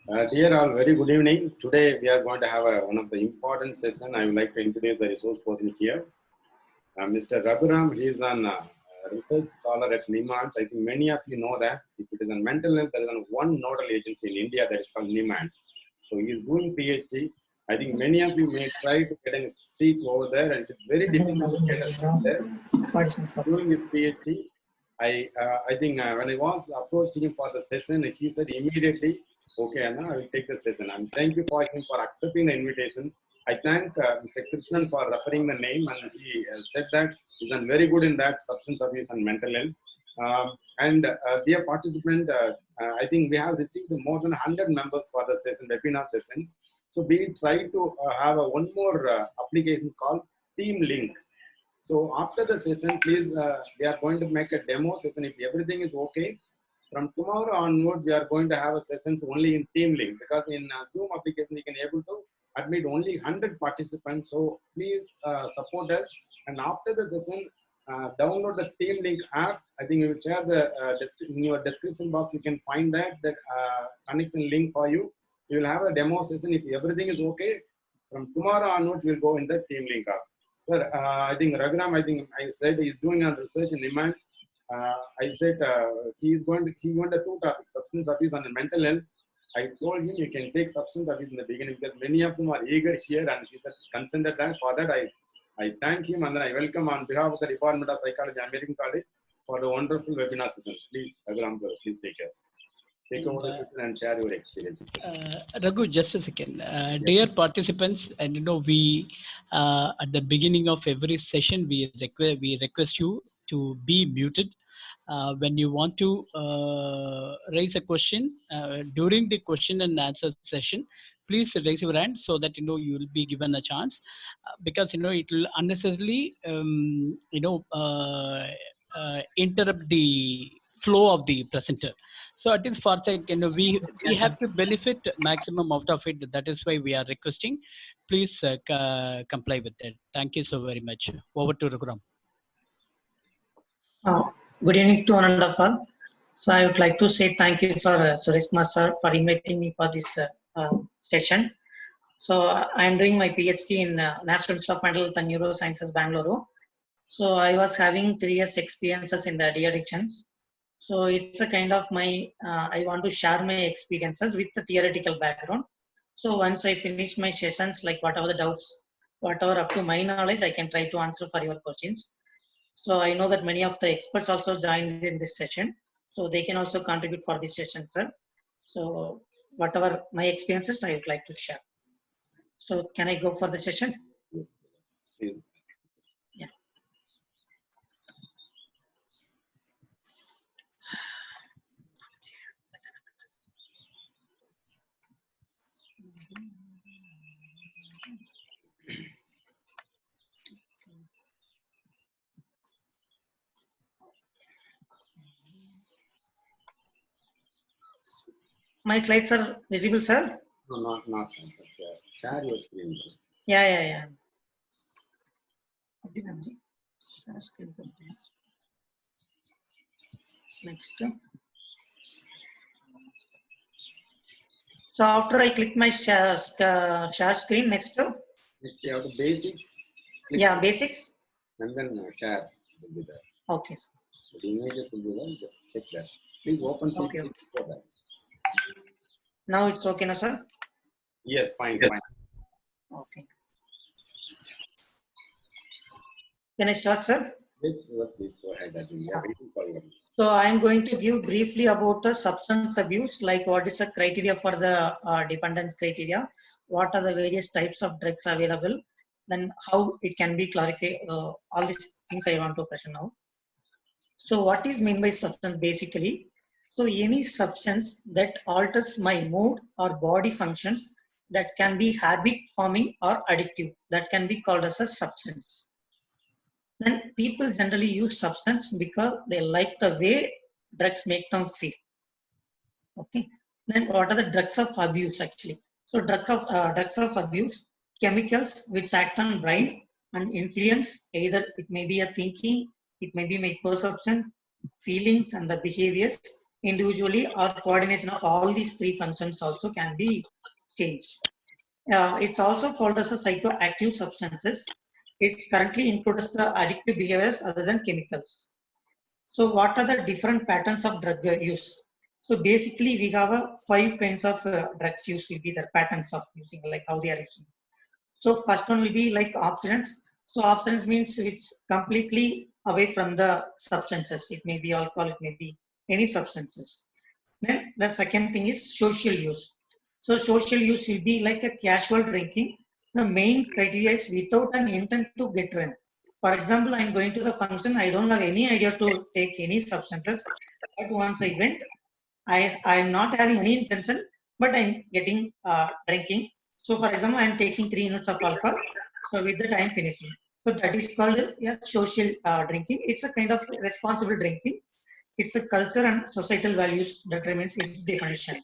Dear all, very good evening. Today we are going to have one of the important session. I would like to introduce the resource person here. Mr. Raghuram, he is an research scholar at NIMHANS. I think many of you know that. If it is a mental health, there is one nodal agency in India that is called NIMHANS. So he is doing PhD. I think many of you may try to get a seat over there, and it's very difficult to get a seat there. Doing his PhD, I think when I was approached him for the session, he said immediately, okay, Anna, I will take the session. And thank you for him for accepting the invitation. I thank Mr. Krishnan for referring the name, and he said that he's done very good in that substance abuse and mental health. Dear participant, I think we have received more than 100 members for the session, webinar session. So we try to have one more application called Team Link. So after the session, please, we are going to make a demo session. If everything is okay, from tomorrow onward, we are going to have a sessions only in Team Link, because in Zoom application, we can able to admit only 100 participants. So please support us. And after the session, download the Team Link app. I think we will share the in your description box. You can find that connection link for you. You will have a demo session. If everything is okay, from tomorrow onwards, we'll go in the Team Link app. Sir, I think Raghuram, I said he's doing a research in NIMHANS. I said he wanted two topics, substance abuse and mental health. I told him you can take substance abuse in the beginning because many of them are eager here, and he said consented that. For that, I thank him, and then I welcome on behalf of the Department of Psychology, American College, for the wonderful webinar session. Please, Raghuram, please take care. Take over the session and share your experience. Raghu, just a second. Dear participants, and we at the beginning of every session, we request you to be muted. When you want to raise a question during the question and answer session, please raise your hand so that you will be given a chance, because it will unnecessarily interrupt the flow of the presenter. So at least for we have to benefit maximum out of it. That is why we are requesting. Please comply with that. Thank you so very much. Over to Raghuram. Good evening to one and all. So I would like to say thank you for Suresh Kumar sir for inviting me for this session. So I am doing my PhD in National Institute of Mental Health and Neurosciences, Bangalore. So I was having 3 years experiences in the de-addictions. So it's a kind of my, I want to share my experiences with the theoretical background. So once I finish my sessions, like whatever the doubts, whatever up to my knowledge, I can try to answer for your questions. So I know that many of the experts also joined in this session. So they can also contribute for this session, sir. So whatever my experiences, I would like to share. So can I go for the session? Yeah. My slides are visible, sir? No, not. Share your screen. Yeah. Next. So after I click my share screen, next. Next, you have the basics. Yeah, basics. And then share will be there. Okay. The images will be there. Just check that. Please open. Okay. For that. Now it's okay, no, sir? Yes, fine. Okay. Can I start, sir? Please go ahead. I think we are waiting for you. So I'm going to give briefly about the substance abuse, like what is the criteria for the dependence criteria, what are the various types of drugs available, then how it can be clarified, all these things I want to present now. So what is meant by substance basically? So any substance that alters my mood or body functions that can be habit forming or addictive, that can be called as a substance. Then people generally use substance because they like the way drugs make them feel. Okay. Then what are the drugs of abuse actually? So drugs of abuse, chemicals which act on brain and influence either it may be a thinking, it may be my perception, feelings and the behaviors, individually or coordination of all these three functions also can be changed. It's also called as a psychoactive substances. It's currently includes the addictive behaviors other than chemicals. So what are the different patterns of drug use? So basically we have 5 kinds of drugs use will be the patterns of using, like how they are using. So first one will be like abstinence. So abstinence means it's completely away from the substances. It may be alcohol, it may be any substances. Then the second thing is social use. So social use will be like a casual drinking. The main criteria is without an intent to get drunk. For example, I'm going to the function. I don't have any idea to take any substances. But once I went, I'm not having any intention, but I'm getting drinking. So for example, I'm taking 3 units of alcohol. So with that, I'm finishing. So that is called social drinking. It's a kind of responsible drinking. It's a culture and societal values determines its definition.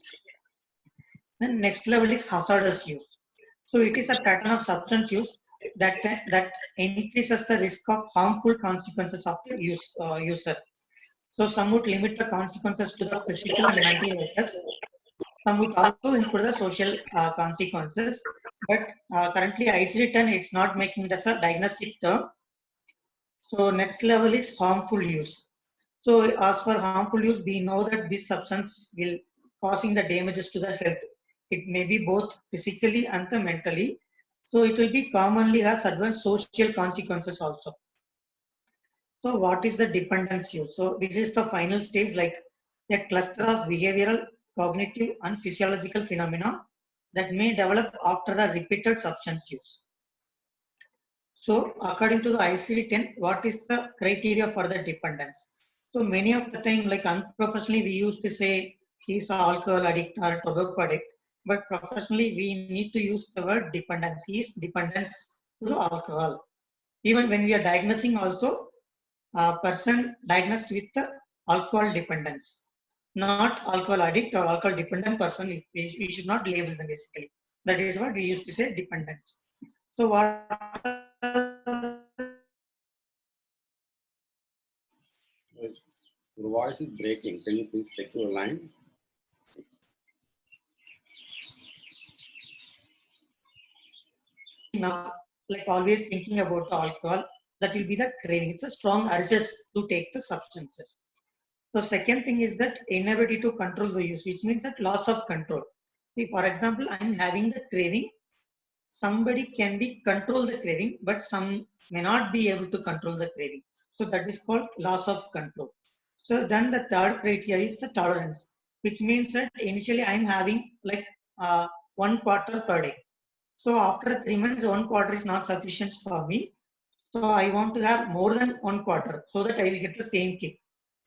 Then next level is hazardous use. So it is a pattern of substance use that increases the risk of harmful consequences of the user. So some would limit the consequences to the physical and mental effects. Some would also include the social consequences. But currently ICD-10 it's not making that a diagnostic term. So next level is harmful use. So as for harmful use, we know that this substance will causing the damages to the health. It may be both physically and the mentally. So it will be commonly has advanced social consequences also. So what is the dependence use? So this is the final stage, like a cluster of behavioral, cognitive and physiological phenomena that may develop after a repeated substance use. So according to the ICD-10, what is the criteria for the dependence? So many of the time, like unprofessionally, we used to say he's an alcohol addict or a tobacco addict, but professionally, we need to use the word dependence. He is dependent to the alcohol. Even when we are diagnosing also, a person diagnosed with the alcohol dependence, not alcohol addict or alcohol dependent person. We should not label them basically. That is what we used to say dependence. So what Your voice is breaking. Can you please check your line? now, like always thinking about the alcohol, that will be the craving. It's a strong urges to take the substances. So second thing is that inability to control the use, which means that loss of control. See, for example, I'm having the craving. Somebody can be control the craving, but some may not be able to control the craving. So that is called loss of control. So then the third criteria is the tolerance, which means that initially I'm having like 1 quarter per day. So after 3 months, 1 quarter is not sufficient for me. So I want to have more than 1 quarter so that I will get the same kick.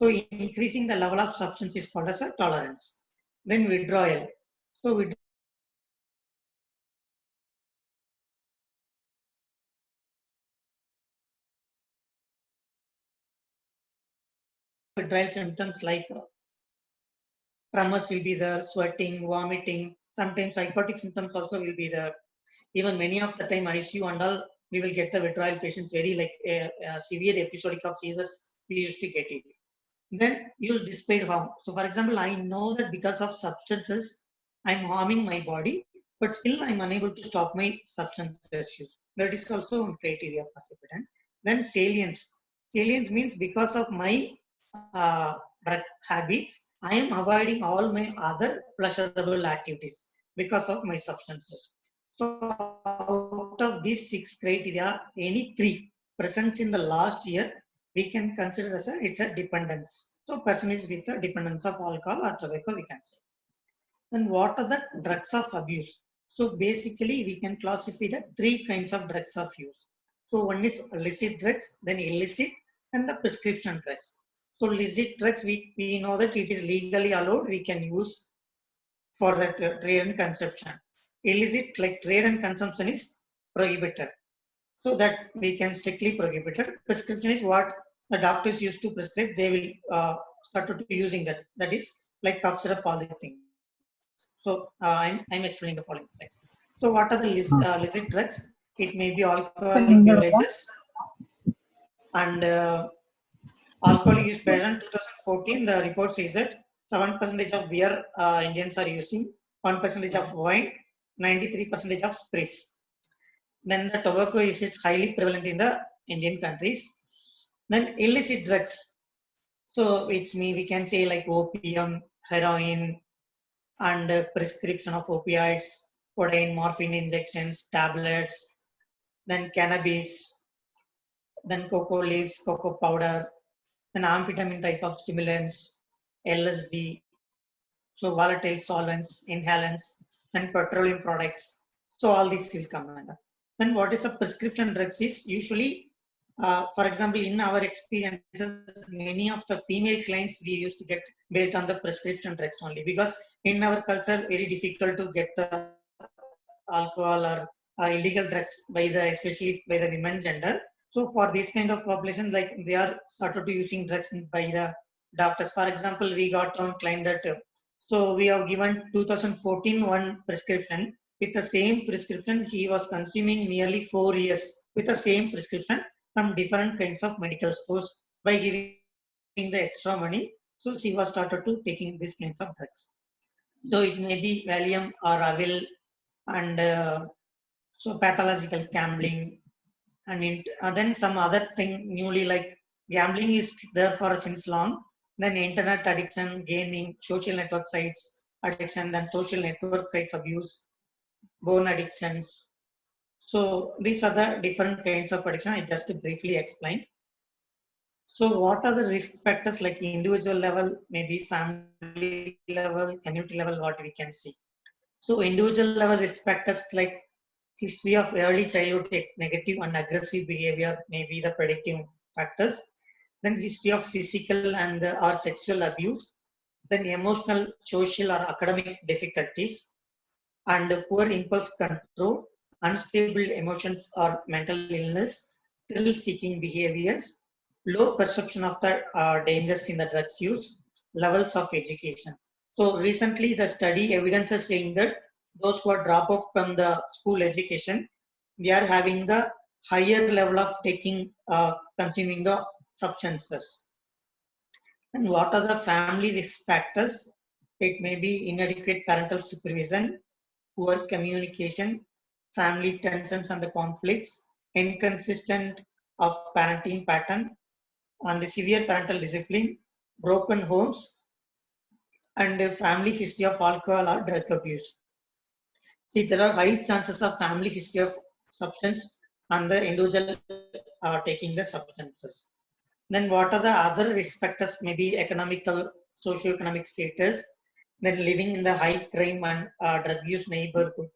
So increasing the level of substance is called as a tolerance. Then withdrawal. So withdrawal symptoms like tremors will be there, sweating, vomiting. Sometimes psychotic symptoms also will be there. Even many of the time ICU and all, we will get the withdrawal patients very like a severe episodic of seizures. We used to get it. Then use despite harm. So for example, I know that because of substances, I'm harming my body, but still I'm unable to stop my substance use. That is also one criteria for supplements. Then salience. Salience means because of my drug habits, I am avoiding all my other pleasurable activities because of my substances. So out of these 6 criteria, any 3 present in the last year, we can consider as it's a dependence. So person is with a dependence of alcohol or tobacco, we can say. Then what are the drugs of abuse? So basically we can classify the 3 kinds of drugs of use. So one is illicit drugs, then illicit, and the prescription drugs. So illicit drugs, we know that it is legally allowed, we can use for that trade and consumption. Illicit, like trade and consumption, is prohibited. So that we can strictly prohibit it. Prescription is what the doctors used to prescribe. They will start to using that. That is like cough syrup, all these things. So I'm explaining the following things. So what are the illicit drugs? It may be alcoholic beverages and alcohol use present 2014. The report says that 7% of beer Indians are using, 1% of wine, 93% of spirits. Then the tobacco use is highly prevalent in the Indian countries. Then illicit drugs. So it's we can say like opium, heroin, and prescription of opioids, codeine, morphine injections, tablets, then cannabis, then cocoa leaves, cocoa powder, then amphetamine type of stimulants, LSD, so volatile solvents, inhalants, and petroleum products. So all these will come under. Then what is a prescription drugs is usually, for example, in our experiences, many of the female clients we used to get based on the prescription drugs only, because in our culture, very difficult to get the alcohol or illegal drugs by the, especially by the women gender. So for these kind of populations, like they are started to using drugs by the doctors. For example, we got one client that so we have given 2014 one prescription. With the same prescription, he was consuming nearly 4 years with the same prescription, some different kinds of medical stores. By giving the extra money, so she was started to taking these kinds of drugs. So it may be Valium or Avil, and so pathological gambling, and then some other thing newly like gambling is there for since long. Then internet addiction, gaming, social network sites addiction, then social network sites abuse, bone addictions. So these are the different kinds of addiction I just briefly explained. So what are the risk factors like individual level, maybe family level, community level, what we can see? So individual level risk factors like history of early childhood negative and aggressive behavior may be the predictive factors. Then history of physical and or sexual abuse. Then emotional, social or academic difficulties, and poor impulse control, unstable emotions or mental illness, thrill-seeking behaviors, low perception of the dangers in the drugs use, levels of education. So recently the study evidence is saying that those who are drop off from the school education, they are having the higher level of taking, consuming the substances. And what are the family risk factors? It may be inadequate parental supervision, poor communication, family tensions and the conflicts, inconsistent of parenting pattern, and the severe parental discipline, broken homes, and a family history of alcohol or drug abuse. See, there are high chances of family history of substance and the individual taking the substances. Then what are the other risk factors? Maybe economical, socio-economic status, then living in the high crime and drug use neighborhood,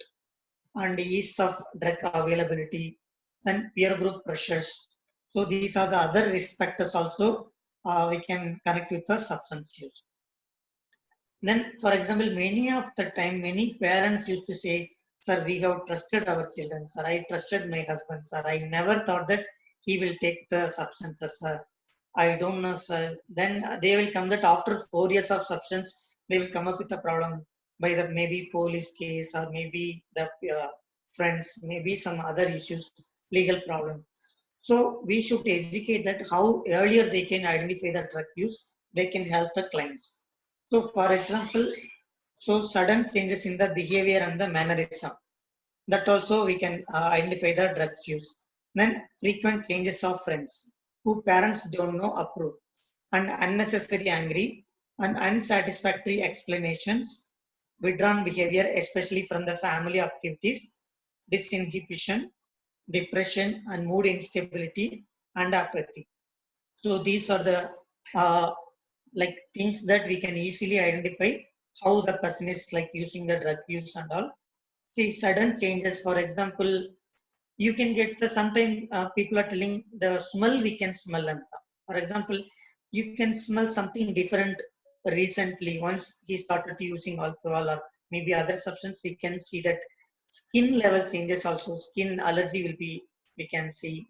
and ease of drug availability, and peer group pressures. So these are the other risk factors also we can connect with the substance use. Then, for example, many of the time, many parents used to say, sir, we have trusted our children, sir, I trusted my husband, sir, I never thought that he will take the substances, sir. I don't know, sir. Then they will come that after 4 years of substance, they will come up with a problem by the maybe police case or maybe the friends, maybe some other issues, legal problem. So we should educate that how earlier they can identify the drug use, they can help the clients. So for example, so sudden changes in the behavior and the mannerism, that also we can identify the drugs use. Then frequent changes of friends who parents don't know approve, and unnecessary angry and unsatisfactory explanations, withdrawn behavior especially from the family activities, disinhibition, depression and mood instability, and apathy. So these are the uh, like things that we can easily identify how the person is like using the drug use and all. See, sudden changes, for example, you can get the sometimes people are telling the smell we can smell and for example, you can smell something different recently once he started using alcohol or maybe other substance. We can see that skin level changes also, skin allergy will be, we can see.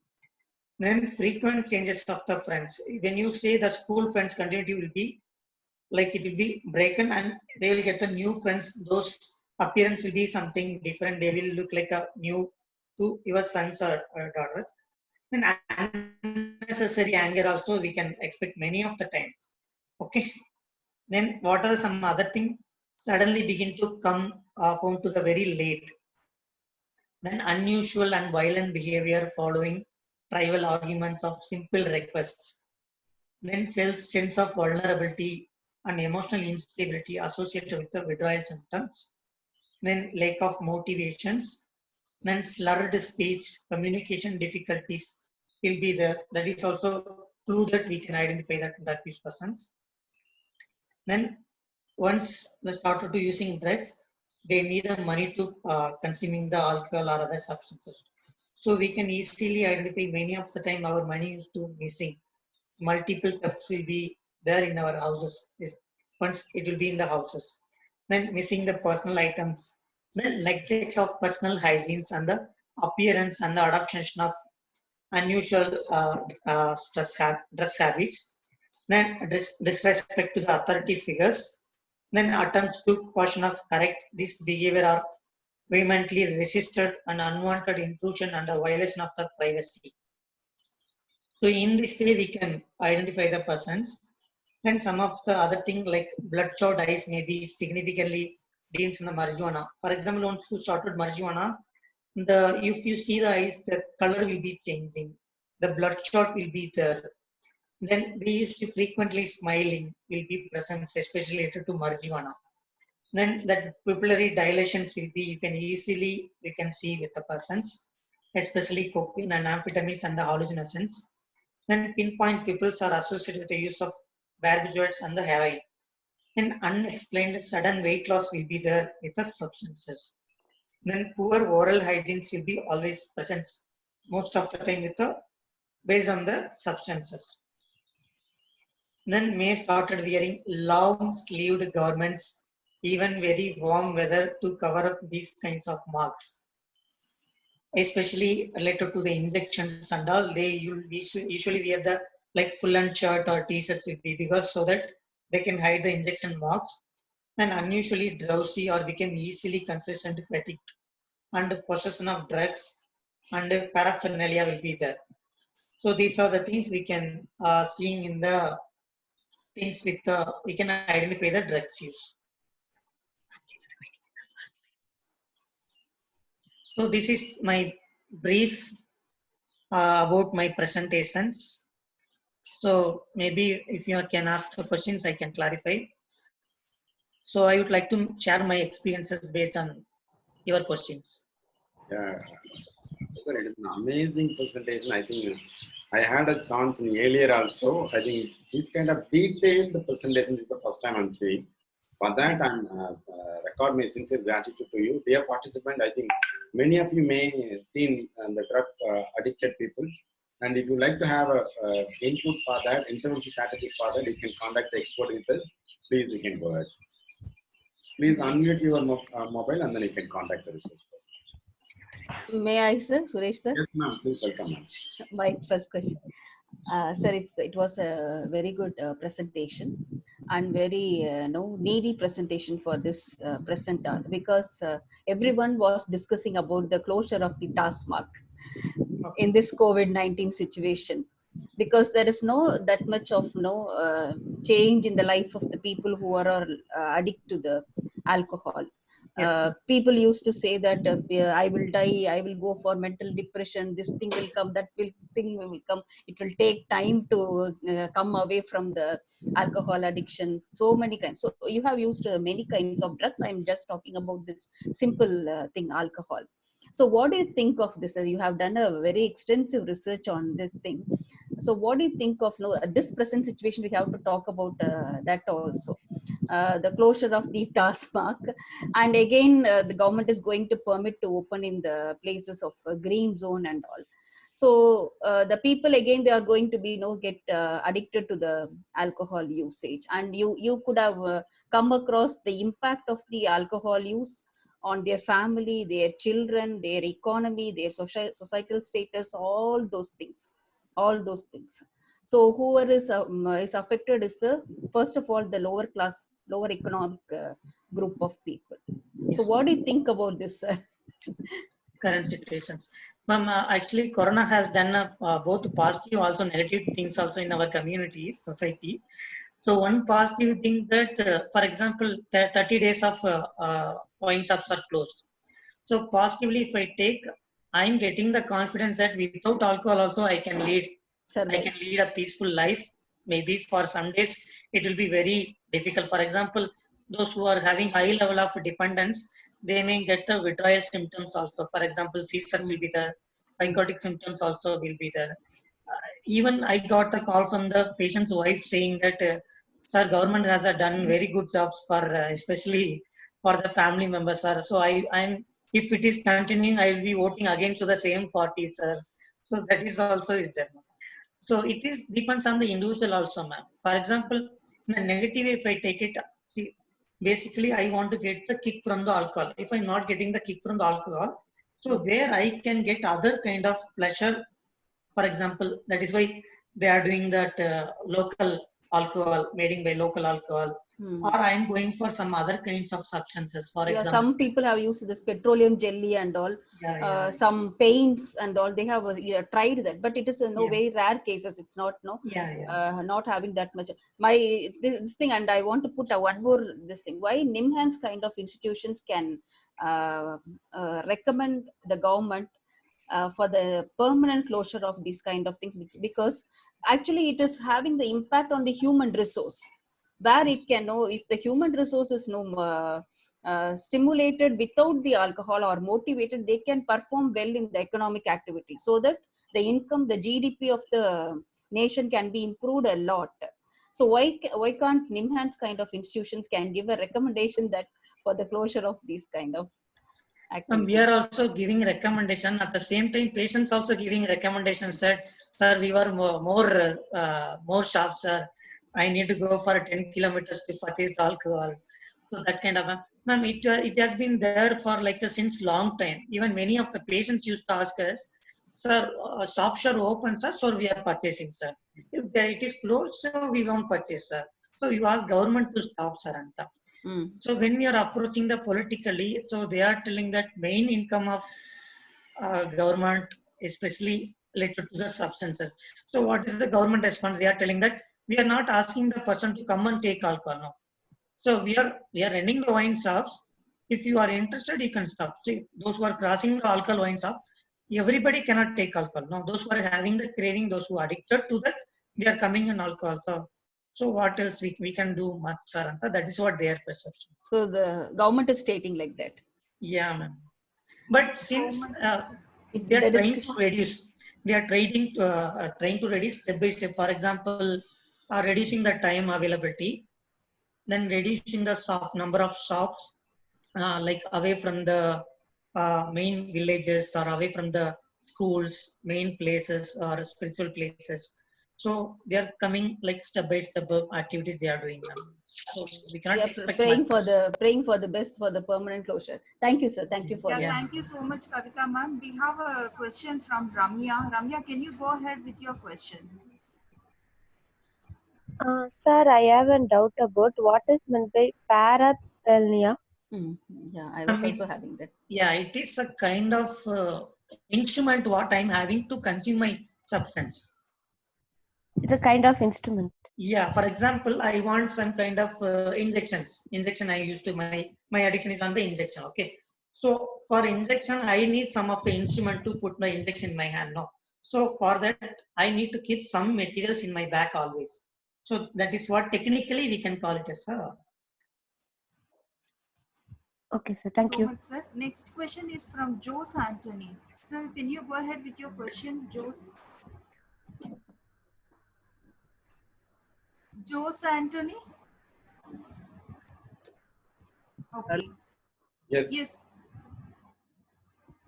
Then frequent changes of the friends. When you say that school friends continuity will be like it will be broken and they will get a new friends, those appearance will be something different. They will look like a new to your sons or daughters. Then unnecessary anger also we can expect many of the times. Okay. Then what are some other things suddenly begin to come home to the very late. Then unusual and violent behavior following trivial arguments of simple requests. Then sense of vulnerability and emotional instability associated with the withdrawal symptoms. Then lack of motivations. Then slurred speech, communication difficulties will be there. That is also clue that we can identify that drug use persons. Then once they started to using drugs, they need a money to consuming the alcohol or other substances. So we can easily identify many of the time our money is to missing. Multiple thefts will be there in our houses. Once it will be in the houses. Then missing the personal items. Then neglect of personal hygiene and the appearance and the adaptation of unusual drugs habits. Then disrespect to the authority figures. Then attempts to caution of correct this behavior are vehemently resisted and unwanted intrusion and the violation of the privacy. So in this way we can identify the persons. Then some of the other thing like bloodshot eyes may be significantly deemed in the marijuana. For example, once you started marijuana, if you see the eyes, the color will be changing. The bloodshot will be there. Then they used to frequently smiling will be present, especially related to marijuana. Then that pupillary dilations will be you can see with the persons, especially cocaine and amphetamines and the hallucinations. Then pinpoint pupils are associated with the use of barbiturates and the heroin. Then unexplained sudden weight loss will be there with the substances. Then poor oral hygiene will be always present most of the time with the based on the substances. Then May started wearing long sleeved garments, even very warm weather to cover up these kinds of marks. Especially related to the injections and all, they usually wear the like full and shirt or t-shirts will be because so that they can hide the injection marks. And unusually drowsy or become easily consistent fatigued and possession of drugs and paraphernalia will be there. So these are the things we can seeing in the things with we can identify the drugs use. So this is my brief about my presentations. So maybe if you can ask the questions, I can clarify. So I would like to share my experiences based on your questions. Yeah, it is an amazing presentation. I think I had a chance in earlier also. I think this kind of detailed presentation is the first time I'm seeing. For that, I'm record my sincere gratitude to you, dear participant. I think many of you may seen the drug addicted people, and if you like to have a input for that, intervention strategies for that, you can contact the expert with us. Please, you can go ahead. Please unmute your mobile, and then you can contact the resource person. May I, sir? Suresh, sir? Yes, ma'am. Please welcome, ma'am. My first question. Sir, it was a very good presentation and very needy presentation for this present hour because everyone was discussing about the closure of the TASMAC in this COVID-19 situation, because there is no that much of change in the life of the people who are addicted to the alcohol. Yes. People used to say that I will die, I will go for mental depression, this thing will come, thing will come, it will take time to come away from the alcohol addiction, so many kinds. So you have used many kinds of drugs. I'm just talking about this simple thing, alcohol. So what do you think of this? You have done a very extensive research on this thing. So what do you think of this present situation? We have to talk about that also. The closure of the TASMAC, and again the government is going to permit to open in the places of green zone and all. So the people again, they are going to be get addicted to the alcohol usage, and you could have come across the impact of the alcohol use on their family, their children, their economy, their societal status, all those things. So whoever is affected is the first of all the lower class, lower economic group of people. Yes. So what do you think about this? Current situations, ma'am. Actually, Corona has done both positive also negative things also in our community society. So one positive thing that, for example, 30 days of wine shops are closed. So positively, if I take, I'm getting the confidence that without alcohol also I can lead. I Survive. can lead a peaceful life. Maybe for some days it will be very difficult. For example, those who are having high level of dependence, they may get the withdrawal symptoms also. For example, seizures will be there, psychotic symptoms also will be there. Even I got the call from the patient's wife saying that, sir, government has done very good jobs for especially for the family members, sir. So I'm, if it is continuing, I will be voting again to the same party, sir. So that is also is there. So it is depends on the individual also, ma'am. For example, in a negative, if I take it, see, basically I want to get the kick from the alcohol. If I'm not getting the kick from the alcohol, so where I can get other kind of pleasure. For example, that is why they are doing that local alcohol, made by local alcohol, or I am going for some other kinds of substances. For Yeah, example, some people have used this petroleum jelly and all, yeah, some paints and all. They have tried that, but it is no yeah, very rare cases. It's not yeah. not having that much. My this thing, and I want to put one more this thing. Why NIMHANS kind of institutions can recommend the government for the permanent closure of these kind of things, because actually it is having the impact on the human resource, where it can know if the human resource is no stimulated without the alcohol or motivated, they can perform well in the economic activity, so that the income, the GDP of the nation can be improved a lot. So why can't NIMHANS kind of institutions can give a recommendation that for the closure of these kind of We activities? are also giving recommendation. At the same time, patients also giving recommendations that, sir, we were more sharp, sir. I need to go for 10 kilometers to purchase the alcohol. So that kind of, ma'am, it has been there for like since long time. Even many of the patients used to ask us, sir, shops are open, sir, so we are purchasing, sir. If it is closed, so we won't purchase, sir. So you ask government to stop, sir. Anta. So when we are approaching the politically, so they are telling that main income of government, especially related to the substances. So what is the government response? They are telling that we are not asking the person to come and take alcohol. No. So we are running the wine shops. If you are interested, you can stop. See, those who are crossing the alcohol wine shop, everybody cannot take alcohol. No, those who are having the craving, those who are addicted to that, they are coming in alcohol. So what else we can do, much, sir? That is what their perception. So the government is stating like that. Yeah, ma'am. But since they are The trying to discussion. reduce, they are trying to reduce step by step. For example, reducing the time availability, then reducing the number of shops, like away from the main villages or away from the schools, main places or spiritual places. So they are coming like step by step activities they are doing. So we We cannot are expect much. praying for the best for the permanent closure. Thank you, sir. Thank you for Yeah, that. thank you so much, Kavita ma'am. We have a question from Ramya. Ramya, can you go ahead with your question? Sir, I have a doubt about what is meant by paraphernalia. Yeah, I was also having that. Yeah, it is a kind of instrument what I'm having to consume my substance. It's a kind of instrument. Yeah, for example, I want some kind of injections. Injection I used to my addiction is on the injection. Okay, so for injection I need some of the instrument to put my injection in my hand. No, so for that I need to keep some materials in my back always. So that is what technically we can call it as a. Okay, sir. Thank So you. much, sir. Next question is from Jose Anthony. Sir, can you go ahead with your question, Jose? Jose Anthony? Okay. Yes. Yes.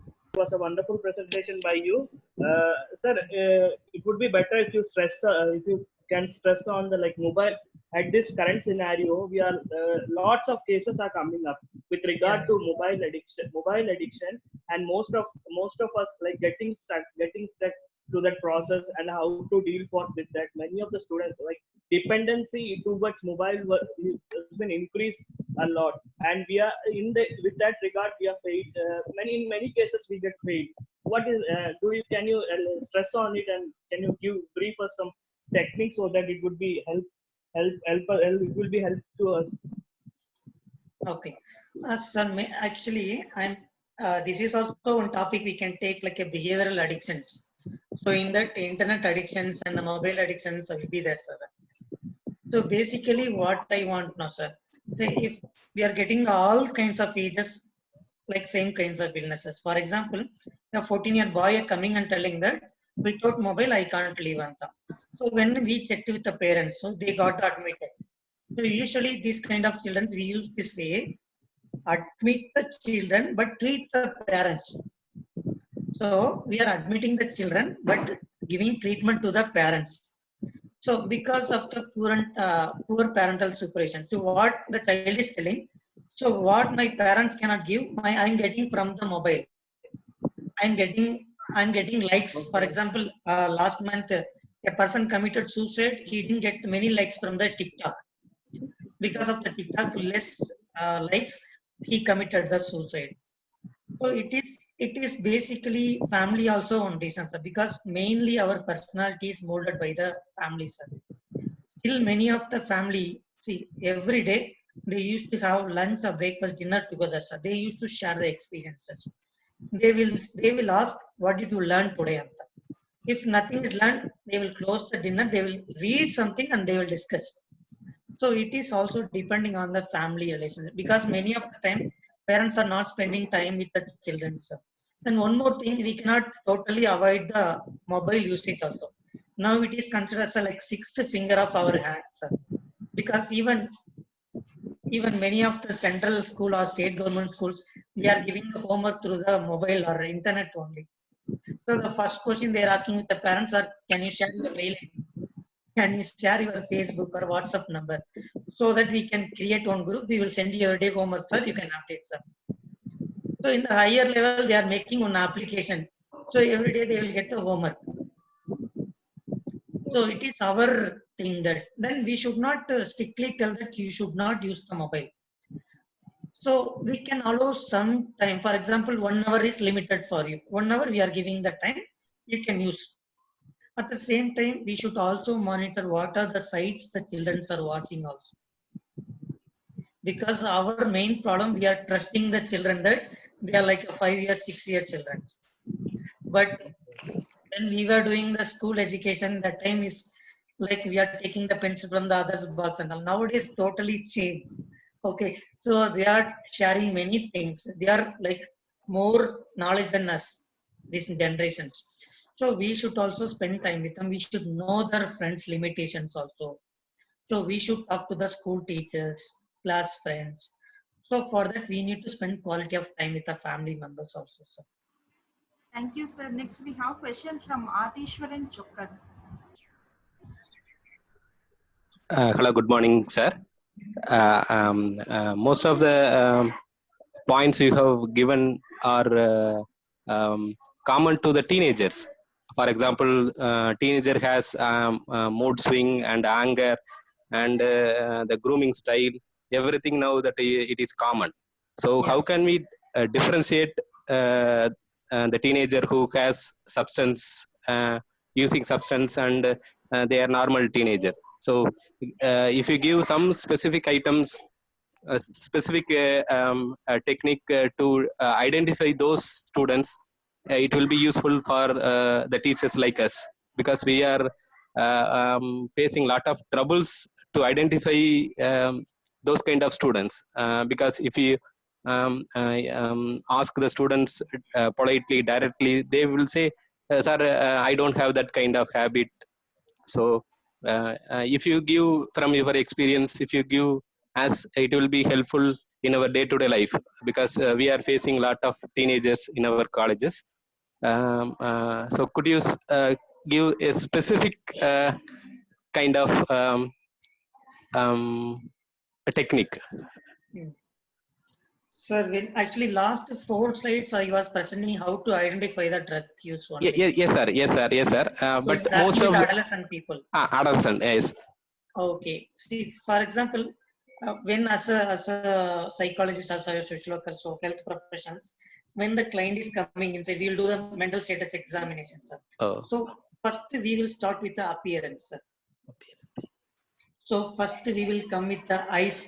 It was a wonderful presentation by you, sir. It would be better if you if you can stress on the like mobile. At this current scenario, we are lots of cases are coming up with regard to mobile addiction, and most of us like getting stuck to that process and how to deal with that. Many of the students like dependency towards has been increased a lot, and we are in the with that regard we are failed. In many cases we get failed. What is can you stress on it, and can you brief us some techniques so that it would be help It will be help to us. Okay. Sir, actually, this is also one topic we can take like a behavioral addictions. So in that internet addictions and the mobile addictions will be there, sir. So basically what I want now, sir, say if we are getting all kinds of ages, like same kinds of illnesses. For example, a 14-year boy coming and telling that without mobile, I can't live. Anta. So when we checked with the parents, so they got admitted. So usually these kind of children, we used to say, admit the children, but treat the parents. So we are admitting the children, but giving treatment to the parents. So because of the poor parental supervision, so what the child is telling, so what my parents cannot give, I'm getting from the mobile. I'm getting likes. For example, last month a person committed suicide. He didn't get many likes from the TikTok. Because of the TikTok less likes, he committed the suicide. So it is basically family also on reasons, because mainly our personality is molded by the family, sir. Still many of the family, see, every day they used to have lunch or breakfast, dinner together, sir. They used to share the experiences. They will ask, what did you learn today, Anta? If nothing is learned, they will close the dinner, they will read something and they will discuss. So it is also depending on the family relationship, because many of the time parents are not spending time with the children, sir. And one more thing, we cannot totally avoid the mobile usage also. Now it is considered as a like sixth finger of our hand, sir. Because even many of the central school or state government schools, they are giving the homework through the mobile or internet only. So the first question they are asking with the parents are, can you share your mail ID? Can you share your Facebook or WhatsApp number, so that we can create one group? We will send you every day homework, sir. You can update, sir. So in the higher level, they are making one application. So every day they will get the homework. So it is our thing that then we should not strictly tell that you should not use the mobile. So we can allow some time. For example, 1 hour is limited for you. 1 hour we are giving the time you can use. At the same time, we should also monitor what are the sites the children are watching also. Because our main problem, we are trusting the children that they are like a 5-year, 6-year children. But when we were doing the school education, that time is like we are taking the pencil from the other's box, and all. Nowadays totally changed. Okay, so they are sharing many things. They are like more knowledge than us, these generations. So we should also spend time with them. We should know their friends' limitations also. So we should talk to the school teachers, class friends. So for that, we need to spend quality of time with the family members also, sir. Thank you, sir. Next, we have question from Adishwaran Chokkar. Hello, good morning, sir. Most of the points you have given are common to the teenagers. For example, teenager has mood swing and anger and the grooming style, everything now that it is common. So how can we differentiate the teenager who has substance, using substance, and they are normal teenager? So if you give some specific items, a specific technique to identify those students, it will be useful for the teachers like us, because we are facing a lot of troubles to identify those kind of students. Because if you ask the students politely, directly, they will say, sir, I don't have that kind of habit. So if you give from your experience, if you give as, it will be helpful in our day-to-day life, because we are facing a lot of teenagers in our colleges. So could you give a specific kind of a technique? Sir, actually last 4 slides I was presenting how to identify the drug use only. Yes, sir. Yes, sir. Yes, sir. But most of adolescent people. Adolescent, yes. Okay. See, for example, when as a psychologist, as a social worker, so health professionals, when the client is coming inside, we will do the mental status examination, sir. Oh. So first we will start with the appearance, sir. So first we will come with the ice.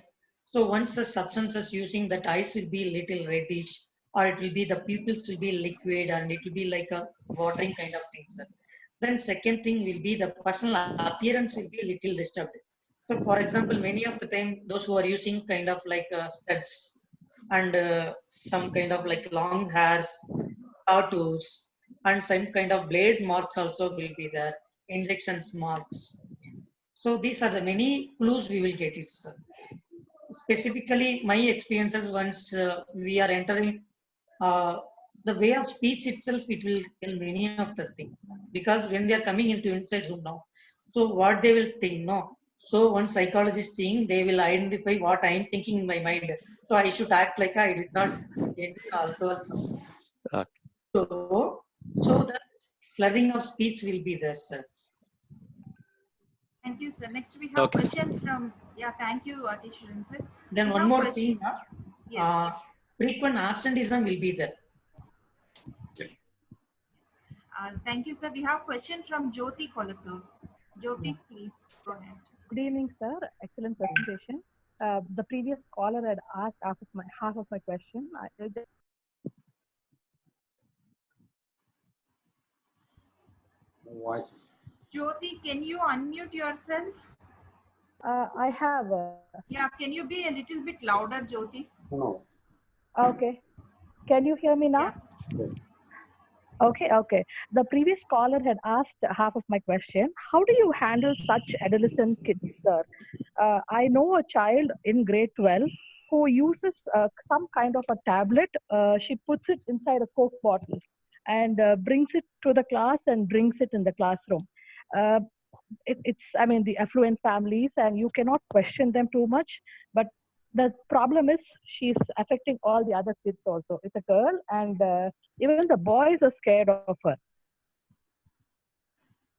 So once the substance is using, that ice will be little reddish, or it will be the pupils will be liquid and it will be like a watering kind of thing, sir. Then second thing will be the personal appearance will be a little disturbed. So for example, many of the time those who are using kind of like studs and some kind of like long hairs, tattoos, and some kind of blade marks also will be there, injections marks. So these are the many clues we will get it, sir. Specifically, my experiences once we are entering uh, the way of speech itself, it will tell many of the things. Because when they are coming into inside room now, so what they will think, no. So one psychologist seeing, they will identify what I am thinking in my mind. So I should act like I did not get alcohol substance. Okay. So the slurring of speech will be there, sir. Thank you, sir. Next, we have Okay. question from, yeah, thank you, Atisharan, sir. Then We one have more question. thing, Yes. frequent absenteeism will be there. Thank you, sir. We have question from Jyoti Kolatur. Jyoti, please go ahead. Good evening, sir. Excellent presentation. The previous caller had asked half of my question. Voices. Jyoti, can you unmute yourself? I have. Yeah, can you be a little bit louder, Jyoti? No. Okay. Can you hear me now? Yeah. Yes. Okay. The previous caller had asked half of my question. How do you handle such adolescent kids, sir? I know a child in grade 12 who uses some kind of a tablet. She puts it inside a Coke bottle and brings it to the class and drinks it in the classroom. It's the affluent families, and you cannot question them too much, but the problem is she's affecting all the other kids also. It's a girl, and even the boys are scared of her.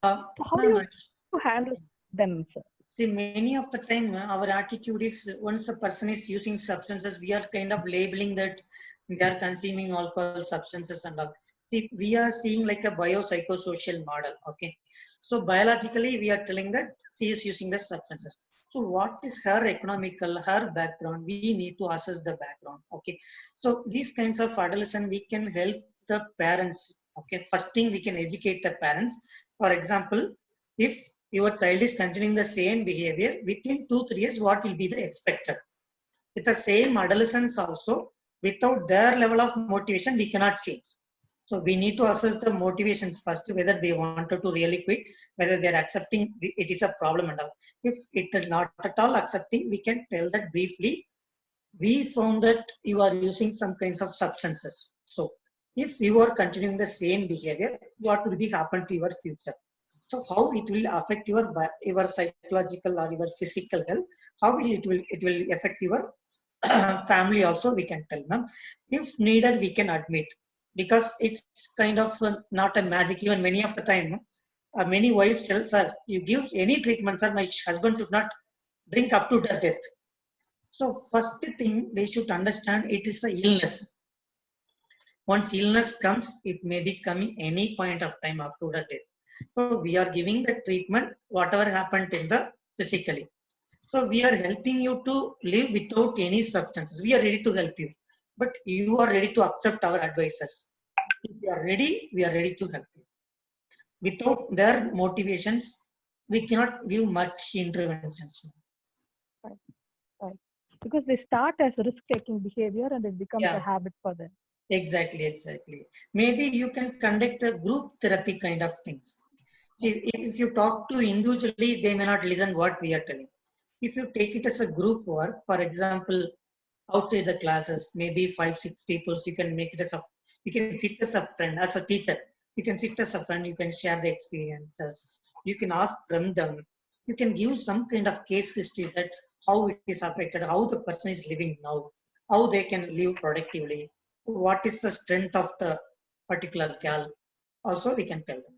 So how do you handle them, sir? See, many of the time, our attitude is once a person is using substances, we are kind of labeling that they are consuming alcohol, substances, and all. See, we are seeing like a biopsychosocial model. Okay, so biologically, we are telling that she is using the substances. So, what is her economical, her background? We need to assess the background. Okay, so these kinds of adolescent, we can help the parents. Okay, first thing we can educate the parents. For example, if your child is continuing the same behavior within 2-3 years, what will be the expected? With the same adolescents also, without their level of motivation, we cannot change. So we need to assess the motivations first, whether they wanted to really quit, whether they are accepting it is a problem and all. If it is not at all accepting, we can tell that briefly. We found that you are using some kinds of substances. So if you are continuing the same behavior, what will be happen to your future? So how it will affect your psychological or your physical health? How it will affect your family also? We can tell them. If needed, we can admit, because it's kind of not a magic. Even many of the time, many wives tell, "Sir, you give any treatment, sir, my husband should not drink up to the death." So first thing they should understand, it is a illness. Once illness comes, it may be coming any point of time up to the death. So we are giving the treatment, whatever happened in the physically. So we are helping you to live without any substances. We are ready to help you, but you are ready to accept our advices. If you are ready, we are ready to help you. Without their motivations, we cannot give much interventions. Right. Because they start as risk-taking behavior and it becomes a habit for them. Exactly. Maybe you can conduct a group therapy kind of things. See, if you talk to individually, they may not listen what we are telling. If you take it as a group work, for example, outside the classes, maybe 5-6 people, you can make it as you can sit as a friend, as a teacher. You can sit as a friend, you can share the experiences. You can ask from them. You can give some kind of case history that how it is affected, how the person is living now, how they can live productively, what is the strength of the particular gal. Also, we can tell them.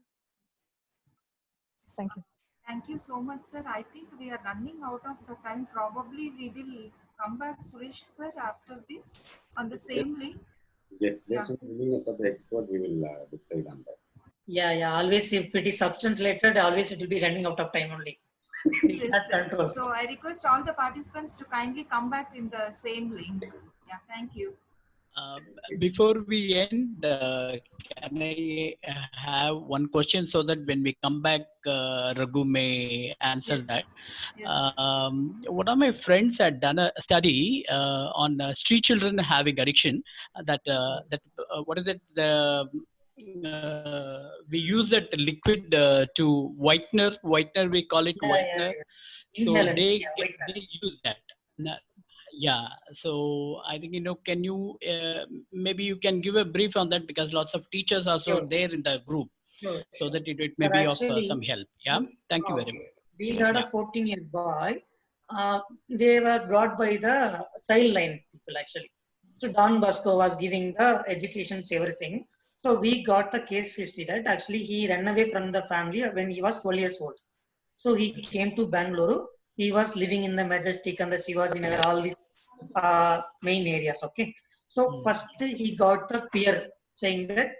Thank you. Thank you so much, sir. I think we are running out of the time. Probably we will come back, Suresh, sir, after this on the same link. Yes, based on the willingness of the expert, we will decide on that. Yeah. Always, if it is substance related, always it will be running out of time only. We Yes, had sir. control. So I request all the participants to kindly come back in the same link. Yeah, thank you. Before we end, can I have one question so that when we come back, Raghu may answer Yes. that. Yes. One of my friends had done a study on street children having addiction. What is it? We use that liquid to whitener. We call it Yeah, yeah, whitener. yeah. So Inhalants, they yeah, white they use that. Yeah, so I think, can you maybe you can give a brief on that, because lots of teachers are also Sure. there in the group, Sure, so sure. that it may But be of actually, some help. Yeah, thank you very okay. much. We had a 14-year boy. They were brought by the child line people actually. So Don Bosco was giving the education, everything. So we got the case history that actually he ran away from the family when he was 12 years old. So he came to Bangalore. He was living in the Majestic and the Shivaji Nagar, all these main areas. Okay. So first he got the peer saying that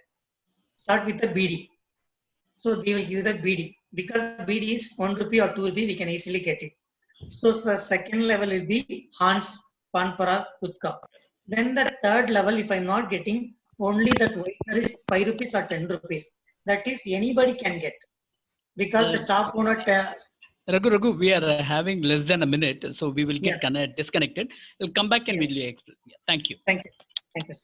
start with the BD. So they will give the BD because BD is 1 rupee or 2 rupee, we can easily get it. So the second level will be Hans, Panpara, Kutka. Then the third level, if I'm not getting, only that whitener is 5 rupees or 10 rupees. That is anybody can get because the shop owner. Raghu, we are having less than a minute, so we will get Yeah. disconnected. We'll come back and Yes. we'll explain. Yeah, thank you. Thank you. Thank you.